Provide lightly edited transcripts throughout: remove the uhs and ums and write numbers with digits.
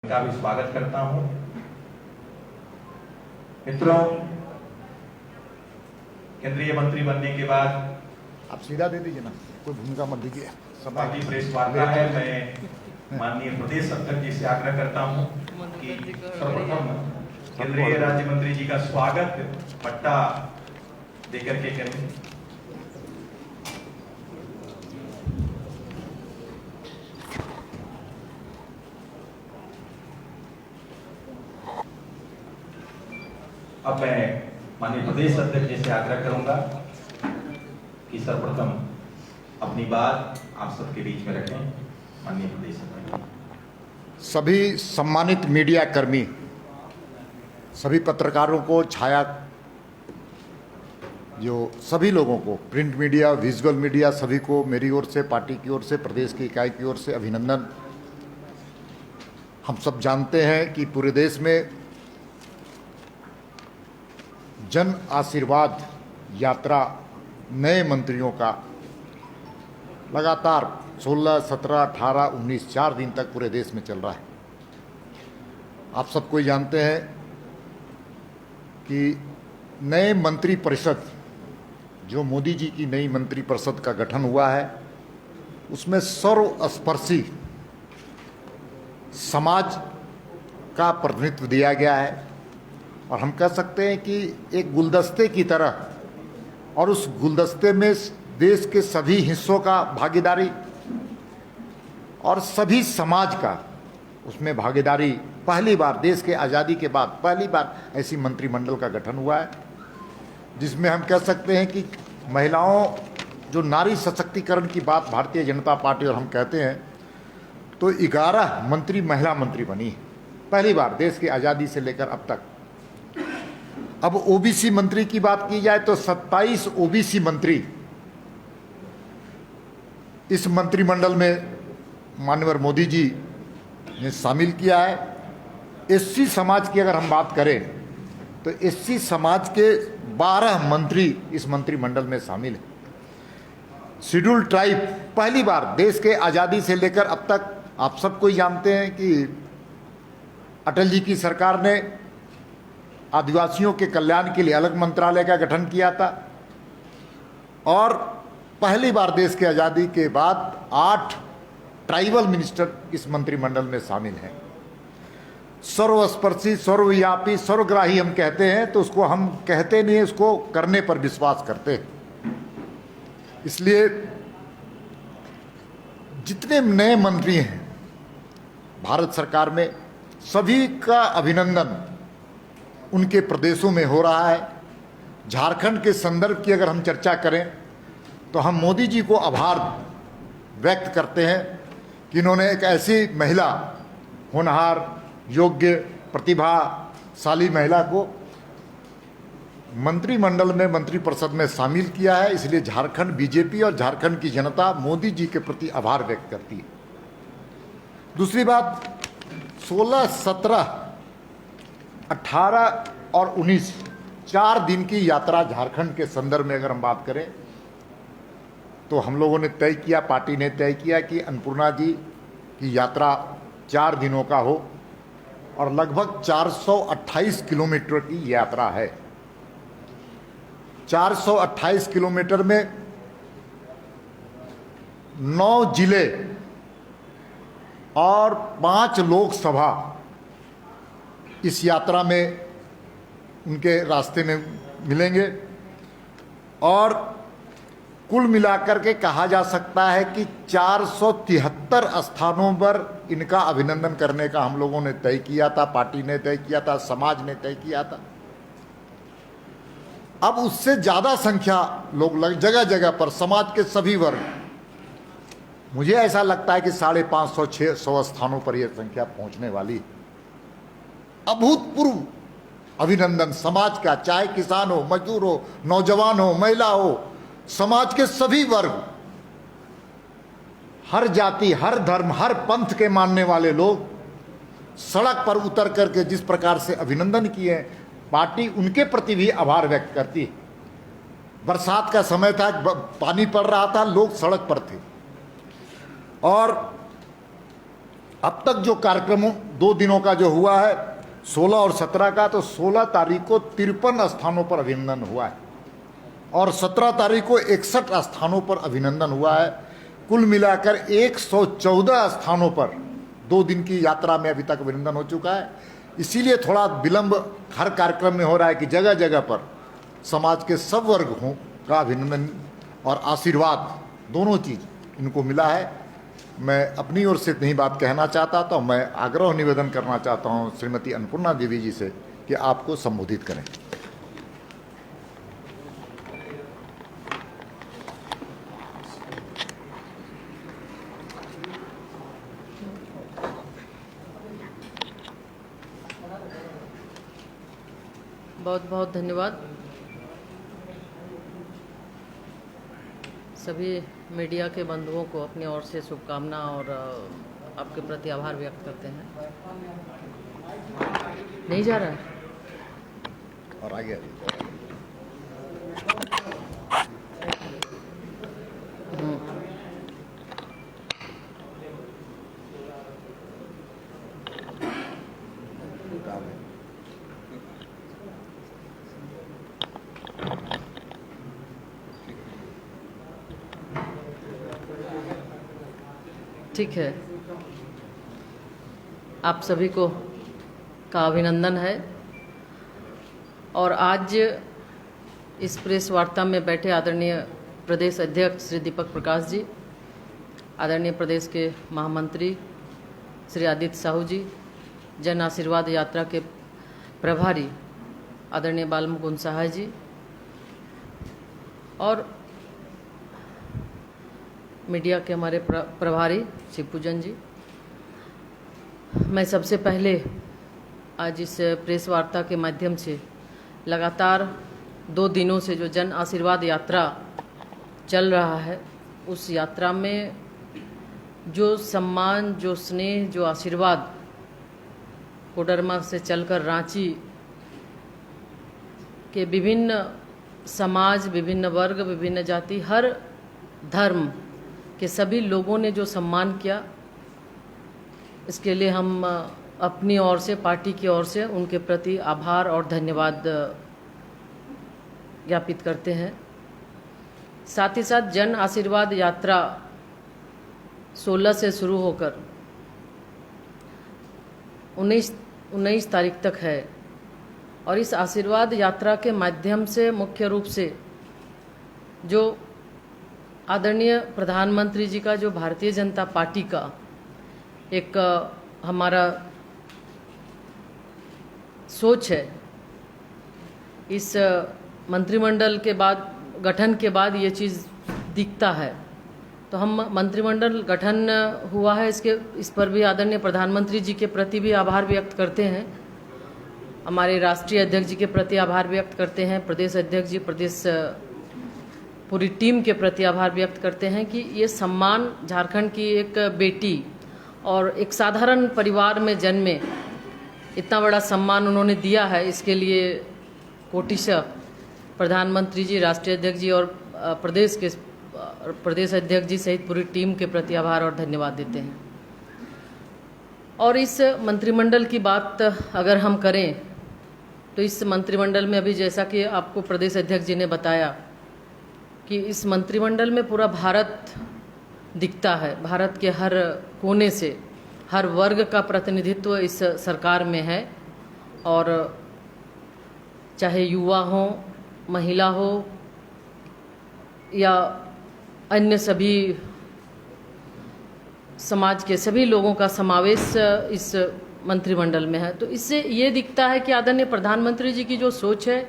का भी स्वागत करता हूं। मित्रों, केंद्रीय मंत्री बनने के बाद आप सीधा दे दीजिए ना, कोई भूमिका मत दीजिए। पार्टी प्रेस वार्ता है। मैं माननीय प्रदेश अध्यक्ष जी से आग्रह करता हूं कि सर्वप्रथम केंद्रीय राज्य मंत्री जी का स्वागत पट्टा देकर के करें। अब मैं माननीय प्रदेश अध्यक्ष जी से आग्रह करूंगा कि सर्वप्रथम अपनी बात आप सबके बीच में रखें। माननीय प्रदेश अध्यक्ष। सभी सम्मानित मीडिया कर्मी, सभी पत्रकारों को, सभी लोगों को, प्रिंट मीडिया, विजुअल मीडिया, सभी को मेरी ओर से, पार्टी की ओर से, प्रदेश की इकाई की ओर से अभिनंदन। हम सब जानते हैं कि पूरे देश में जन आशीर्वाद यात्रा नए मंत्रियों का लगातार 16, 17, 18, 19 4 दिन तक पूरे देश में चल रहा है। आप सब कोई जानते हैं कि नए मंत्री परिषद, जो मोदी जी की नई मंत्री परिषद का गठन हुआ है, उसमें सर्वस्पर्शी समाज का प्रतिनिधित्व दिया गया है। और हम कह सकते हैं कि एक गुलदस्ते की तरह, और उस गुलदस्ते में देश के सभी हिस्सों का भागीदारी और सभी समाज का उसमें भागीदारी, पहली बार देश के आज़ादी के बाद पहली बार ऐसी मंत्रिमंडल का गठन हुआ है, जिसमें हम कह सकते हैं कि महिलाओं, जो नारी सशक्तिकरण की बात भारतीय जनता पार्टी और हम कहते हैं, तो 11 मंत्री महिला मंत्री बनी है, पहली बार देश की आज़ादी से लेकर अब तक। अब ओबीसी मंत्री की बात की जाए तो 27 ओबीसी मंत्री इस मंत्रिमंडल में माननीय मोदी जी ने शामिल किया है। एससी समाज की अगर हम बात करें तो एससी समाज के 12 मंत्री इस मंत्रिमंडल में शामिल हैं। शेड्यूल ट्राइब पहली बार देश के आज़ादी से लेकर अब तक, आप सब कोई जानते हैं कि अटल जी की सरकार ने आदिवासियों के कल्याण के लिए अलग मंत्रालय का गठन किया था, और पहली बार देश के आज़ादी के बाद 8 ट्राइबल मिनिस्टर इस मंत्रिमंडल में शामिल हैं। सर्वस्पर्शी, सर्वव्यापी, सर्वग्राही हम कहते हैं, तो उसको हम कहते नहीं, उसको करने पर विश्वास करते हैं। इसलिए जितने नए मंत्री हैं भारत सरकार में, सभी का अभिनंदन उनके प्रदेशों में हो रहा है। झारखंड के संदर्भ की अगर हम चर्चा करें तो हम मोदी जी को आभार व्यक्त करते हैं कि इन्होंने एक ऐसी महिला, होनहार, योग्य, प्रतिभाशाली महिला को मंत्रिमंडल में, मंत्रिपरिषद में शामिल किया है। इसलिए झारखंड बीजेपी और झारखंड की जनता मोदी जी के प्रति आभार व्यक्त करती है। दूसरी बात, 16, 17, 18 और 19 4 दिन की यात्रा झारखंड के संदर्भ में अगर हम बात करें तो हम लोगों ने तय किया, पार्टी ने तय किया कि अन्नपूर्णा जी की यात्रा 4 दिनों का हो, और लगभग 428 किलोमीटर की यात्रा है। 428 किलोमीटर में 9 जिले और 5 लोकसभा इस यात्रा में उनके रास्ते में मिलेंगे, और कुल मिलाकर के कहा जा सकता है कि 473 स्थानों पर इनका अभिनंदन करने का हम लोगों ने तय किया था, पार्टी ने तय किया था, समाज ने तय किया था। अब उससे ज़्यादा संख्या लोग जगह जगह पर, समाज के सभी वर्ग, मुझे ऐसा लगता है कि 550-600 स्थानों पर यह संख्या पहुंचने वाली। अभूतपूर्व अभिनंदन समाज का, चाहे किसान हो, मजदूर हो, नौजवान हो, महिला हो, समाज के सभी वर्ग, हर जाति, हर धर्म, हर पंथ के मानने वाले लोग सड़क पर उतर करके जिस प्रकार से अभिनंदन किए, पार्टी उनके प्रति भी आभार व्यक्त करती है। बरसात का समय था, पानी पड़ रहा था, लोग सड़क पर थे, और अब तक जो कार्यक्रमों 2 दिनों का जो हुआ है 16 और 17 का, तो 16 तारीख को 53 स्थानों पर अभिनंदन हुआ है और 17 तारीख को 61 स्थानों पर अभिनंदन हुआ है। कुल मिलाकर 114 स्थानों पर 2 दिन की यात्रा में अभी तक अभिनंदन हो चुका है। इसीलिए थोड़ा विलंब हर कार्यक्रम में हो रहा है कि जगह जगह पर समाज के सब वर्गों का अभिनंदन और आशीर्वाद दोनों चीज़ इनको मिला है। मैं अपनी ओर से इतनी बात कहना चाहता था। मैं आग्रह निवेदन करना चाहता हूं श्रीमती अन्नपूर्णा देवी जी से कि आपको संबोधित करें। बहुत बहुत धन्यवाद। सभी मीडिया के बंधुओं को अपनी ओर से शुभकामना और आपके प्रति आभार व्यक्त करते हैं। नहीं जा रहा है और आगे ठीक है। आप सभी को का अभिनंदन है। और आज इस प्रेस वार्ता में बैठे आदरणीय प्रदेश अध्यक्ष श्री दीपक प्रकाश जी, आदरणीय प्रदेश के महामंत्री श्री आदित्य साहू जी, जन आशीर्वाद यात्रा के प्रभारी आदरणीय बाल मुकुंद सहाय जी और मीडिया के हमारे प्रभारी शिवपूजन जी, मैं सबसे पहले आज इस प्रेस वार्ता के माध्यम से लगातार 2 दिनों से जो जन आशीर्वाद यात्रा चल रहा है, उस यात्रा में जो सम्मान, जो स्नेह, जो आशीर्वाद कोडरमा से चलकर रांची के विभिन्न समाज, विभिन्न वर्ग, विभिन्न जाति, हर धर्म के सभी लोगों ने जो सम्मान किया, इसके लिए हम अपनी ओर से, पार्टी की ओर से उनके प्रति आभार और धन्यवाद ज्ञापित करते हैं। साथ ही साथ जन आशीर्वाद यात्रा 16 से शुरू होकर 19 तारीख तक है और इस आशीर्वाद यात्रा के माध्यम से मुख्य रूप से जो आदरणीय प्रधानमंत्री जी का, जो भारतीय जनता पार्टी का एक हमारा सोच है, इस मंत्रिमंडल के बाद, गठन के बाद ये चीज़ दिखता है। तो हम मंत्रिमंडल गठन हुआ है, इस पर भी आदरणीय प्रधानमंत्री जी के प्रति भी आभार व्यक्त करते हैं, हमारे राष्ट्रीय अध्यक्ष जी के प्रति आभार व्यक्त करते हैं, प्रदेश अध्यक्ष जी, प्रदेश पूरी टीम के प्रति आभार व्यक्त करते हैं कि ये सम्मान झारखंड की एक बेटी और एक साधारण परिवार में जन्मे इतना बड़ा सम्मान उन्होंने दिया है। इसके लिए कोटिशः प्रधानमंत्री जी, राष्ट्रीय अध्यक्ष जी और प्रदेश अध्यक्ष जी सहित पूरी टीम के प्रति आभार और धन्यवाद देते हैं। और इस मंत्रिमंडल की बात अगर हम करें तो इस मंत्रिमंडल में अभी जैसा कि आपको प्रदेश अध्यक्ष जी ने बताया कि इस मंत्रिमंडल में पूरा भारत दिखता है। भारत के हर कोने से, हर वर्ग का प्रतिनिधित्व इस सरकार में है और चाहे युवा हो, महिला हो या अन्य सभी समाज के सभी लोगों का समावेश इस मंत्रिमंडल में है। तो इससे ये दिखता है कि आदरणीय प्रधानमंत्री जी की जो सोच है,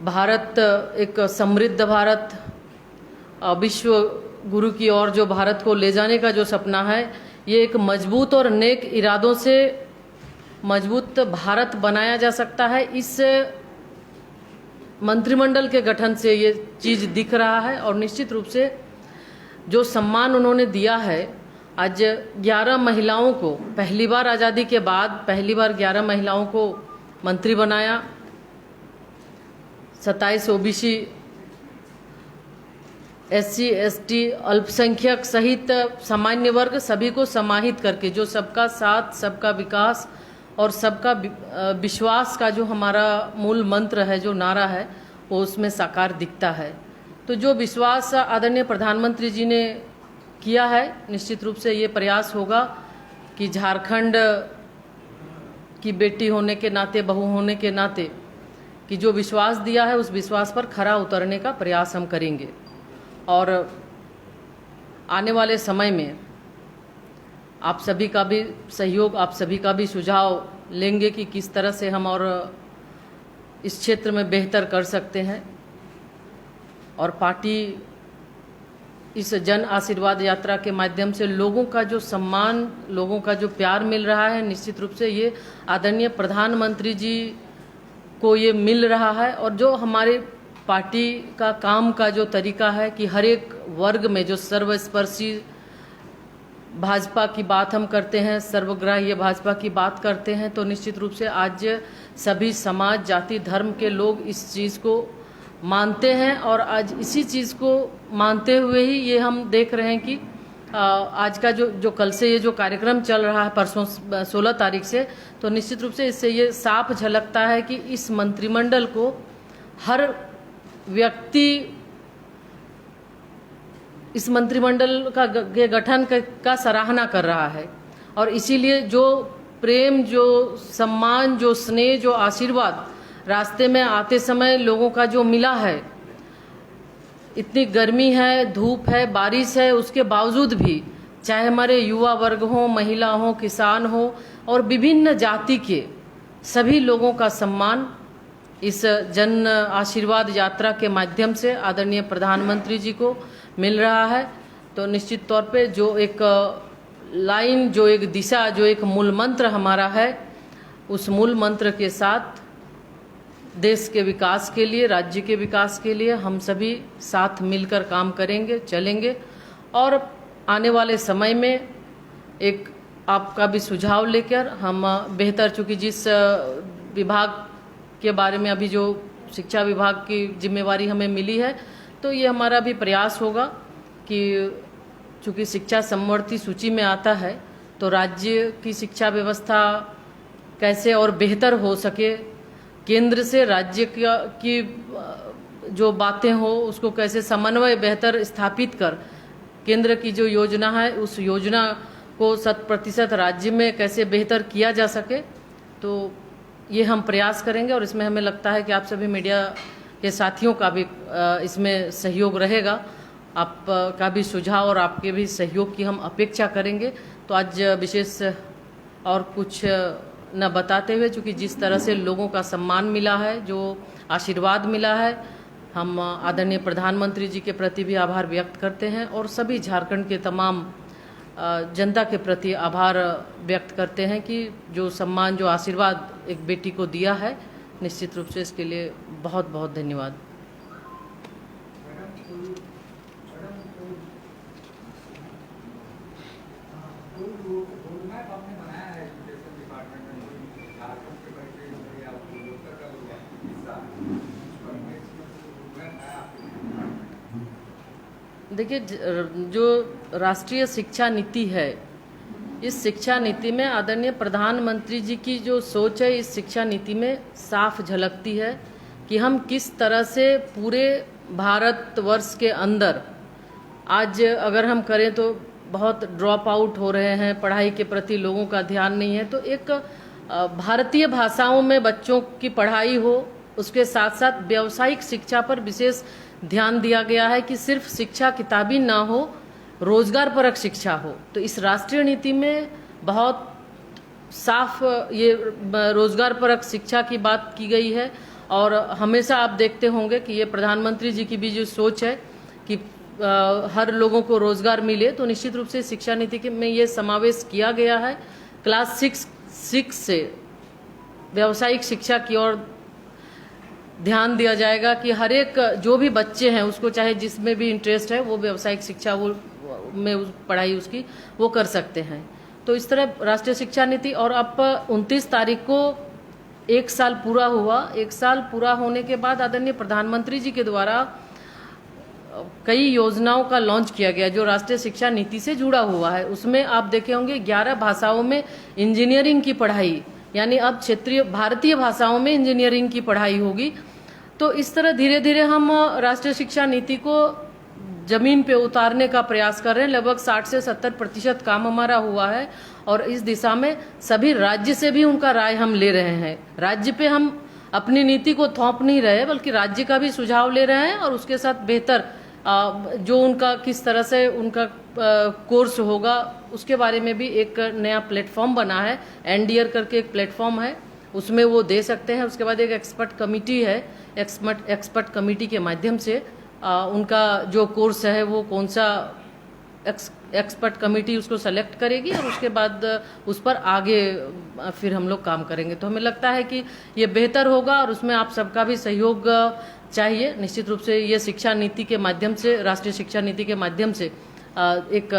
भारत एक समृद्ध भारत, विश्व गुरु की ओर जो भारत को ले जाने का जो सपना है, ये एक मजबूत और नेक इरादों से मजबूत भारत बनाया जा सकता है। इस मंत्रिमंडल के गठन से ये चीज़ दिख रहा है और निश्चित रूप से जो सम्मान उन्होंने दिया है, आज 11 महिलाओं को पहली बार आज़ादी के बाद 11 महिलाओं को मंत्री बनाया, 27 ओबीसी SC ST अल्पसंख्यक सहित सामान्य वर्ग सभी को समाहित करके जो सबका साथ, सबका विकास और सबका विश्वास का जो हमारा मूल मंत्र है, जो नारा है, वो उसमें साकार दिखता है। तो जो विश्वास आदरणीय प्रधानमंत्री जी ने किया है, निश्चित रूप से ये प्रयास होगा कि झारखंड की बेटी होने के नाते, बहू होने के नाते, कि जो विश्वास दिया है उस विश्वास पर खरा उतरने का प्रयास हम करेंगे। और आने वाले समय में आप सभी का भी सहयोग, आप सभी का भी सुझाव लेंगे कि किस तरह से हम और इस क्षेत्र में बेहतर कर सकते हैं। और पार्टी इस जन आशीर्वाद यात्रा के माध्यम से लोगों का जो सम्मान, लोगों का जो प्यार मिल रहा है, निश्चित रूप से ये आदरणीय प्रधानमंत्री जी को ये मिल रहा है। और जो हमारे पार्टी का काम का जो तरीका है कि हर एक वर्ग में जो सर्वस्पर्शी भाजपा की बात हम करते हैं, सर्वग्राह्य भाजपा की बात करते हैं, तो निश्चित रूप से आज सभी समाज, जाति, धर्म के लोग इस चीज़ को मानते हैं। और आज इसी चीज़ को मानते हुए ही ये हम देख रहे हैं कि आज का जो कल से ये जो कार्यक्रम चल रहा है, परसों 16 तारीख से, तो निश्चित रूप से इससे ये साफ झलकता है कि इस मंत्रिमंडल को हर व्यक्ति इस मंत्रिमंडल का के गठन का सराहना कर रहा है। और इसीलिए जो प्रेम, जो सम्मान, जो स्नेह, जो आशीर्वाद रास्ते में आते समय लोगों का जो मिला है, इतनी गर्मी है, धूप है, बारिश है, उसके बावजूद भी चाहे हमारे युवा वर्ग हो, महिला हो, किसान हो और विभिन्न जाति के सभी लोगों का सम्मान इस जन आशीर्वाद यात्रा के माध्यम से आदरणीय प्रधानमंत्री जी को मिल रहा है। तो निश्चित तौर पे जो एक लाइन, जो एक दिशा, जो एक मूल मंत्र हमारा है, उस मूल मंत्र के साथ देश के विकास के लिए, राज्य के विकास के लिए हम सभी साथ मिलकर काम करेंगे, चलेंगे। और आने वाले समय में एक आपका भी सुझाव लेकर हम बेहतर, चूँकि जिस विभाग के बारे में अभी जो शिक्षा विभाग की जिम्मेवारी हमें मिली है, तो ये हमारा भी प्रयास होगा कि चूँकि शिक्षा समवर्ती सूची में आता है, तो राज्य की शिक्षा व्यवस्था कैसे और बेहतर हो सके, केंद्र से राज्य की जो बातें हो उसको कैसे समन्वय बेहतर स्थापित कर केंद्र की जो योजना है उस योजना को 100% राज्य में कैसे बेहतर किया जा सके, तो ये हम प्रयास करेंगे। और इसमें हमें लगता है कि आप सभी मीडिया के साथियों का भी इसमें सहयोग रहेगा, आपका भी सुझाव और आपके भी सहयोग की हम अपेक्षा करेंगे। तो आज विशेष और कुछ न बताते हुए, चूँकि जिस तरह से लोगों का सम्मान मिला है, जो आशीर्वाद मिला है, हम आदरणीय प्रधानमंत्री जी के प्रति भी आभार व्यक्त करते हैं और सभी झारखंड के तमाम जनता के प्रति आभार व्यक्त करते हैं कि जो सम्मान, जो आशीर्वाद एक बेटी को दिया है, निश्चित रूप से इसके लिए बहुत बहुत धन्यवाद। देखिए, जो राष्ट्रीय शिक्षा नीति है, इस शिक्षा नीति में आदरणीय प्रधानमंत्री जी की जो सोच है, इस शिक्षा नीति में साफ झलकती है कि हम किस तरह से पूरे भारतवर्ष के अंदर आज अगर हम करें तो बहुत ड्रॉप आउट हो रहे हैं, पढ़ाई के प्रति लोगों का ध्यान नहीं है। तो एक भारतीय भाषाओं में बच्चों की पढ़ाई हो, उसके साथ साथ व्यावसायिक शिक्षा पर विशेष ध्यान दिया गया है कि सिर्फ शिक्षा किताबी ना हो, रोजगार परक शिक्षा हो। तो इस राष्ट्रीय नीति में बहुत साफ ये रोजगार परक शिक्षा की बात की गई है। और हमेशा आप देखते होंगे कि ये प्रधानमंत्री जी की भी जो सोच है कि हर लोगों को रोजगार मिले, तो निश्चित रूप से शिक्षा नीति में ये समावेश किया गया है। क्लास 6 से व्यावसायिक शिक्षा की ओर ध्यान दिया जाएगा कि हर एक जो भी बच्चे हैं उसको चाहे जिसमें भी इंटरेस्ट है वो व्यावसायिक शिक्षा वो में पढ़ाई उसकी वो कर सकते हैं। तो इस तरह राष्ट्रीय शिक्षा नीति। और अब 29 तारीख को 1 साल पूरा हुआ। 1 साल पूरा होने के बाद आदरणीय प्रधानमंत्री जी के द्वारा कई योजनाओं का लॉन्च किया गया जो राष्ट्रीय शिक्षा नीति से जुड़ा हुआ है। उसमें आप देखे होंगे 11 भाषाओं में इंजीनियरिंग की पढ़ाई, यानी अब क्षेत्रीय भारतीय भाषाओं में इंजीनियरिंग की पढ़ाई होगी। तो इस तरह धीरे धीरे हम राष्ट्रीय शिक्षा नीति को जमीन पे उतारने का प्रयास कर रहे हैं। लगभग 60 से 70% काम हमारा हुआ है और इस दिशा में सभी राज्य से भी उनका राय हम ले रहे हैं। राज्य पे हम अपनी नीति को थोप नहीं रहे बल्कि राज्य का भी सुझाव ले रहे हैं और उसके साथ बेहतर जो उनका किस तरह से उनका कोर्स होगा उसके बारे में भी एक नया प्लेटफॉर्म बना है। एनडीआर करके एक प्लेटफॉर्म है, उसमें वो दे सकते हैं। उसके बाद एक एक्सपर्ट कमेटी है, एक्सपर्ट कमेटी के माध्यम से उनका जो कोर्स है वो कौन सा एक्सपर्ट कमेटी उसको सेलेक्ट करेगी और उसके बाद उस पर आगे फिर हम लोग काम करेंगे। तो हमें लगता है कि ये बेहतर होगा और उसमें आप सबका भी सहयोग चाहिए। निश्चित रूप से ये शिक्षा नीति के माध्यम से, राष्ट्रीय शिक्षा नीति के माध्यम से एक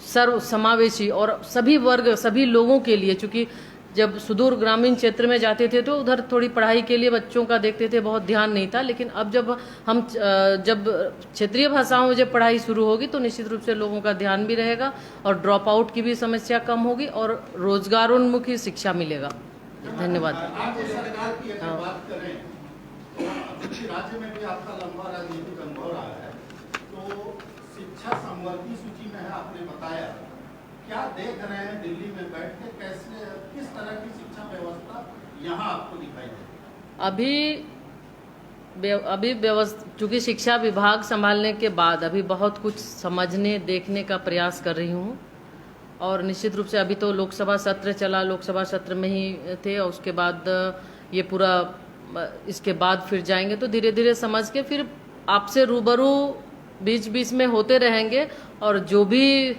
सर्व समावेशी और सभी वर्ग, सभी लोगों के लिए, चूंकि जब सुदूर ग्रामीण क्षेत्र में जाते थे तो उधर थोड़ी पढ़ाई के लिए बच्चों का देखते थे, बहुत ध्यान नहीं था। लेकिन अब जब क्षेत्रीय भाषाओं में जब पढ़ाई शुरू होगी तो निश्चित रूप से लोगों का ध्यान भी रहेगा और ड्रॉप आउट की भी समस्या कम होगी और रोजगारोन्मुखी शिक्षा मिलेगा। धन्यवाद। राज्य सरकार की अगर बात करें तो राज्य में भी आपका लंबा राजनीतिक अनुभव रहा है, तो शिक्षा संवर्गी सूची में है, आपने बताया। क्या देख रहे हैं दिल्ली में बैठ के, कैसे किस तरह की शिक्षा व्यवस्था यहाँ आपको दिखाई दे? अभी व्यवस्था, चूंकि शिक्षा विभाग संभालने के बाद अभी बहुत कुछ समझने देखने का प्रयास कर रही हूँ और निश्चित रूप से अभी तो लोकसभा सत्र चला, लोकसभा सत्र में ही थे और उसके बाद ये पूरा, इसके बाद फिर जाएंगे तो धीरे धीरे समझ के फिर आपसे रूबरू बीच बीच में होते रहेंगे और जो भी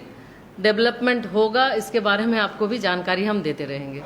डेवलपमेंट होगा इसके बारे में आपको भी जानकारी हम देते रहेंगे।